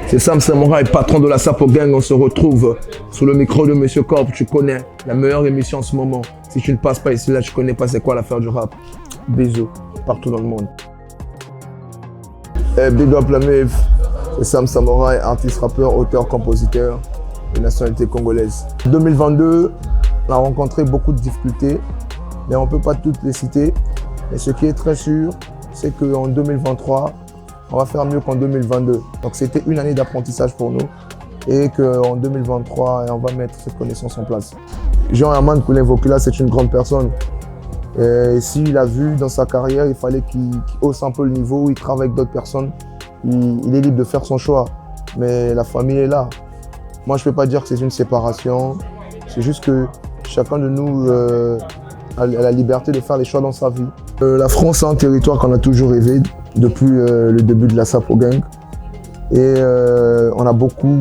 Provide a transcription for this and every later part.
C'est Sam Samouraï, patron de la Sapo Gang. On se retrouve sous le micro de Monsieur Corp. Tu connais la meilleure émission en ce moment. Si tu ne passes pas ici, là, tu connais pas c'est quoi l'affaire du rap. Bisous, partout dans le monde. Big up la meuf. C'est Sam Samouraï, artiste, rappeur, auteur, compositeur de nationalité congolaise. 2022, on a rencontré beaucoup de difficultés, mais on ne peut pas toutes les citer. Mais ce qui est très sûr, c'est qu'en 2023, on va faire mieux qu'en 2022. Donc c'était une année d'apprentissage pour nous et qu'en 2023, on va mettre cette connaissance en place. Jean-Herman Koulin-Vokula, c'est une grande personne. Et s'il a vu dans sa carrière, il fallait qu'il hausse un peu le niveau, il travaille avec d'autres personnes. Il est libre de faire son choix, mais la famille est là. Moi, je ne peux pas dire que c'est une séparation. C'est juste que chacun de nous a la liberté de faire les choix dans sa vie. La France est un territoire qu'on a toujours rêvé depuis le début de la Sapo Gang. Et on a beaucoup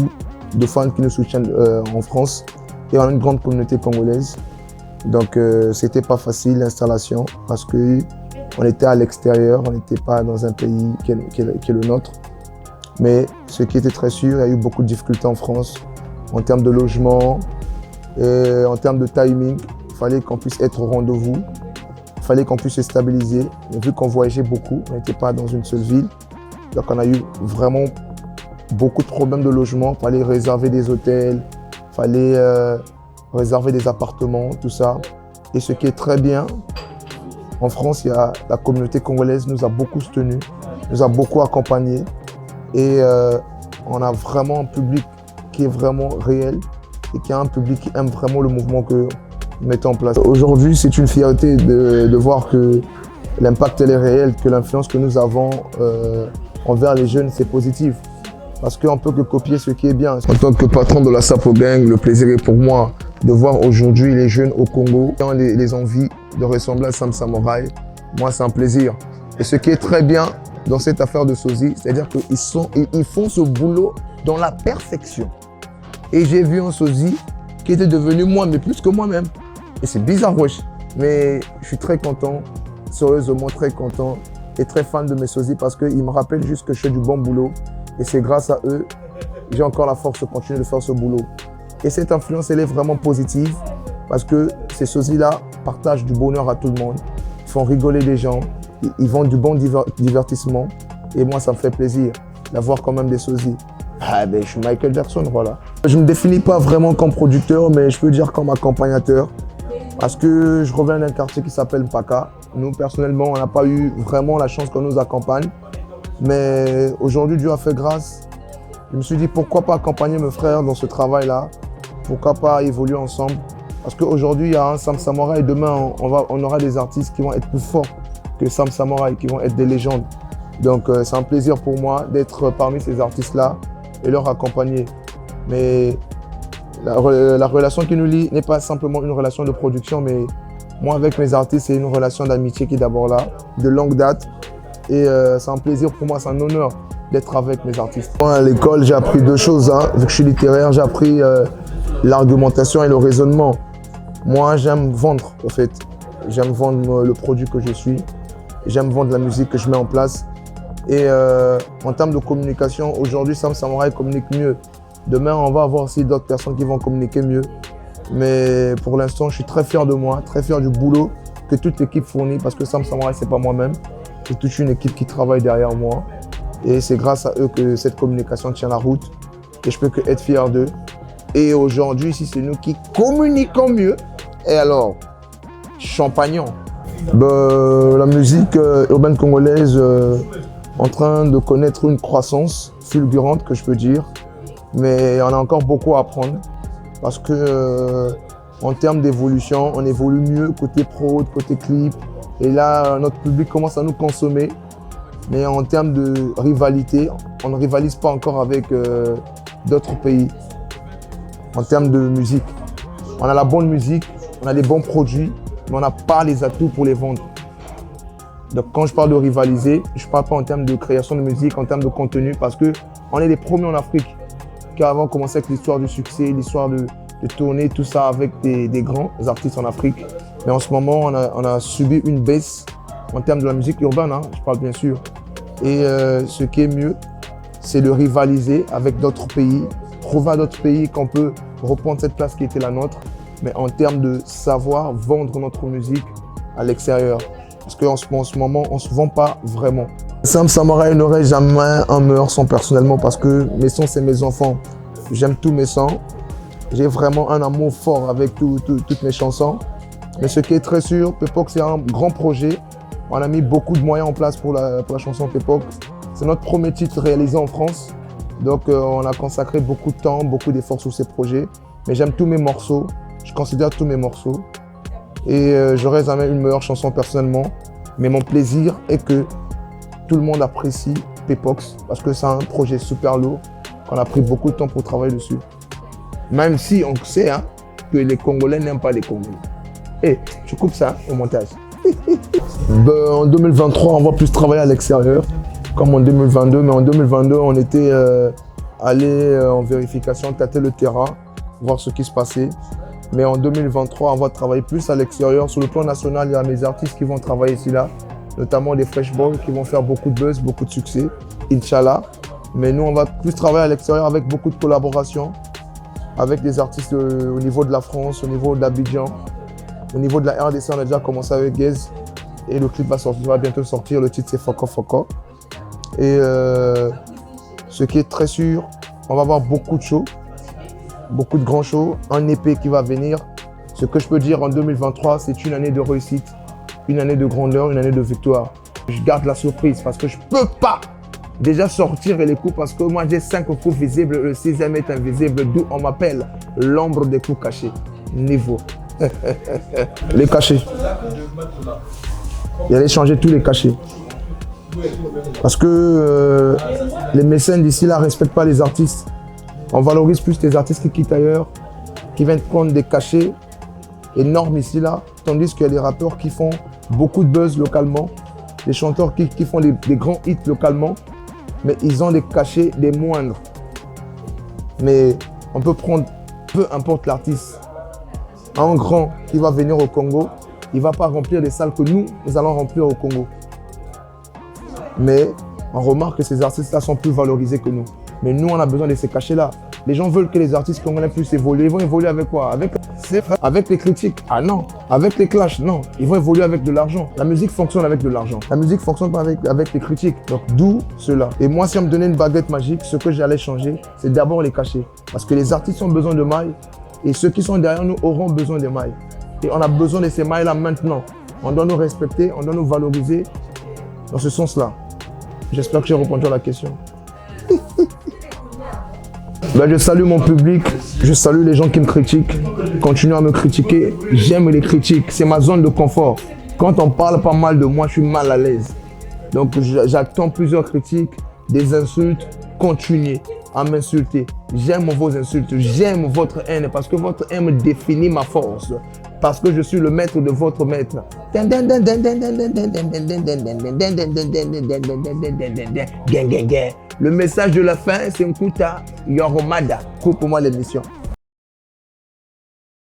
de fans qui nous soutiennent en France. Et on a une grande communauté congolaise. Donc c'était pas facile l'installation parce qu'on était à l'extérieur, on n'était pas dans un pays qui est le nôtre. Mais ce qui était très sûr, il y a eu beaucoup de difficultés en France en termes de logement et en termes de timing. Il fallait qu'on puisse être au rendez-vous. Il fallait qu'on puisse se stabiliser. Et vu qu'on voyageait beaucoup, on n'était pas dans une seule ville. Donc on a eu vraiment beaucoup de problèmes de logement. Il fallait réserver des hôtels, il fallait réserver des appartements, tout ça. Et ce qui est très bien, en France, la communauté congolaise nous a beaucoup soutenus, nous a beaucoup accompagnés. Et on a vraiment un public qui est vraiment réel et qui a un public qui aime vraiment le mouvement que nous mettons en place. Aujourd'hui, c'est une fierté de voir que l'impact est réel, que l'influence que nous avons envers les jeunes, c'est positif. Parce qu'on ne peut que copier ce qui est bien. En tant que patron de la Sapo Gang, le plaisir est pour moi de voir aujourd'hui les jeunes au Congo qui ont les envies de ressembler à Sam Samouraï. Moi, c'est un plaisir. Et ce qui est très bien dans cette affaire de sosie, c'est-à-dire qu'ils font ce boulot dans la perfection. Et j'ai vu un sosie qui était devenu moi, mais plus que moi-même. Et c'est bizarre, wesh. Mais je suis très content, sérieusement très content et très fan de mes sosies parce qu'ils me rappellent juste que je fais du bon boulot. Et c'est grâce à eux, j'ai encore la force de continuer de faire ce boulot. Et cette influence, elle est vraiment positive parce que ces sosies-là partagent du bonheur à tout le monde. Ils font rigoler les gens, ils vendent du bon divertissement. Et moi, ça me fait plaisir d'avoir quand même des sosies. Ah ben, je suis Michael Jackson, voilà. Je ne me définis pas vraiment comme producteur, mais je peux dire comme accompagnateur. Parce que je reviens d'un quartier qui s'appelle Mpaka. Nous, personnellement, on n'a pas eu vraiment la chance qu'on nous accompagne. Mais aujourd'hui, Dieu a fait grâce. Je me suis dit, pourquoi pas accompagner mes frères dans ce travail-là? Pourquoi pas évoluer ensemble? Parce qu'aujourd'hui, il y a un Sam Samouraï et demain, on aura des artistes qui vont être plus forts que Sam Samouraï, qui vont être des légendes. Donc, c'est un plaisir pour moi d'être parmi ces artistes-là et leur accompagner. Mais la relation qui nous lie n'est pas simplement une relation de production, mais moi, avec mes artistes, c'est une relation d'amitié qui est d'abord là, de longue date. Et c'est un plaisir pour moi, c'est un honneur d'être avec mes artistes. Moi, à l'école, j'ai appris deux choses. Vu que je suis littéraire, j'ai appris l'argumentation et le raisonnement. Moi, j'aime vendre, en fait. J'aime vendre le produit que je suis. J'aime vendre la musique que je mets en place. Et en termes de communication, aujourd'hui, Sam Samouraï communique mieux. Demain, on va avoir aussi d'autres personnes qui vont communiquer mieux. Mais pour l'instant, je suis très fier de moi, très fier du boulot que toute l'équipe fournit. Parce que Sam Samouraï, c'est pas moi-même. C'est toute une équipe qui travaille derrière moi. Et c'est grâce à eux que cette communication tient la route. Et je peux que être fier d'eux. Et aujourd'hui, si c'est nous qui communiquons mieux, et alors, champagnons. La musique urbaine congolaise en train de connaître une croissance fulgurante, que je peux dire. Mais on a encore beaucoup à apprendre. Parce que en termes d'évolution, on évolue mieux côté prod, côté clip. Et là, notre public commence à nous consommer. Mais en termes de rivalité, on ne rivalise pas encore avec d'autres pays. En termes de musique, on a la bonne musique, on a les bons produits, mais on n'a pas les atouts pour les vendre. Donc quand je parle de rivaliser, je ne parle pas en termes de création de musique, en termes de contenu, parce qu'on est les premiers en Afrique qui avons commencé avec l'histoire du succès, l'histoire de tourner, tout ça avec des grands artistes en Afrique. Mais en ce moment, on a subi une baisse en termes de la musique urbaine, je parle bien sûr. Et ce qui est mieux, c'est de rivaliser avec d'autres pays, trouver à d'autres pays qu'on peut reprendre cette place qui était la nôtre, mais en termes de savoir vendre notre musique à l'extérieur. Parce qu'en ce moment, on ne se vend pas vraiment. Sam Samouraï n'aurait jamais un meilleur son personnellement parce que mes sons, c'est mes enfants. J'aime tous mes sons. J'ai vraiment un amour fort avec toutes mes chansons. Mais ce qui est très sûr, Pepoc, c'est un grand projet. On a mis beaucoup de moyens en place pour la chanson Pepoc. C'est notre premier titre réalisé en France. Donc on a consacré beaucoup de temps, beaucoup d'efforts sur ces projets. Mais j'aime tous mes morceaux. Je considère tous mes morceaux. Et j'aurais jamais une meilleure chanson personnellement. Mais mon plaisir est que tout le monde apprécie Pepoc parce que c'est un projet super lourd. On a pris beaucoup de temps pour travailler dessus. Même si on sait que les Congolais n'aiment pas les Congolais. Et tu coupes ça au montage. En 2023, on va plus travailler à l'extérieur, comme en 2022. Mais en 2022, on était allé en vérification, tâter le terrain, voir ce qui se passait. Mais en 2023, on va travailler plus à l'extérieur. Sur le plan national, il y a mes artistes qui vont travailler ici, là, notamment des Fresh Boys qui vont faire beaucoup de buzz, beaucoup de succès, Inch'Allah. Mais nous, on va plus travailler à l'extérieur avec beaucoup de collaborations, avec des artistes au niveau de la France, au niveau d'Abidjan, au niveau de la RDC. On a déjà commencé avec Gez et le clip va bientôt sortir. Le titre, c'est Foko Foko. Et ce qui est très sûr, on va avoir beaucoup de shows. Beaucoup de grands shows, un EP qui va venir. Ce que je peux dire en 2023, c'est une année de réussite, une année de grandeur, une année de victoire. Je garde la surprise parce que je ne peux pas déjà sortir les coups parce que moi j'ai 5 coups visibles, le 6e est invisible, d'où on m'appelle l'ombre des coups cachés. Niveau. Les cachets. Il allait changer tous les cachets. Parce que les mécènes d'ici là ne respectent pas les artistes. On valorise plus les artistes qui quittent ailleurs, qui viennent prendre des cachets énormes ici, là, tandis qu'il y a des rappeurs qui font beaucoup de buzz localement, des chanteurs qui font des grands hits localement, mais ils ont des cachets des moindres. Mais on peut prendre, peu importe l'artiste, un grand qui va venir au Congo, il ne va pas remplir les salles que nous allons remplir au Congo. Mais on remarque que ces artistes-là sont plus valorisés que nous. Mais nous, on a besoin de ces cachets-là. Les gens veulent que les artistes congolais puissent évoluer. Ils vont évoluer avec quoi? Avec les critiques? Ah non. Avec les clashs? Non. Ils vont évoluer avec de l'argent. La musique fonctionne avec de l'argent. La musique fonctionne pas avec les critiques. Donc d'où cela. Et moi, si on me donnait une baguette magique, ce que j'allais changer, c'est d'abord les cachets. Parce que les artistes ont besoin de mailles. Et ceux qui sont derrière nous auront besoin de mailles. Et on a besoin de ces mailles-là maintenant. On doit nous respecter, on doit nous valoriser dans ce sens-là. J'espère que j'ai répondu à la question. Ben, je salue mon public, je salue les gens qui me critiquent. Continuez à me critiquer, j'aime les critiques, c'est ma zone de confort. Quand on parle pas mal de moi, je suis mal à l'aise. Donc j'attends plusieurs critiques, des insultes, continuez à m'insulter. J'aime vos insultes, j'aime votre haine parce que votre haine définit ma force. Parce que je suis le maître de votre maître. Le message de la fin, c'est un Nkuta Yoromada. Coupe pour moi l'émission.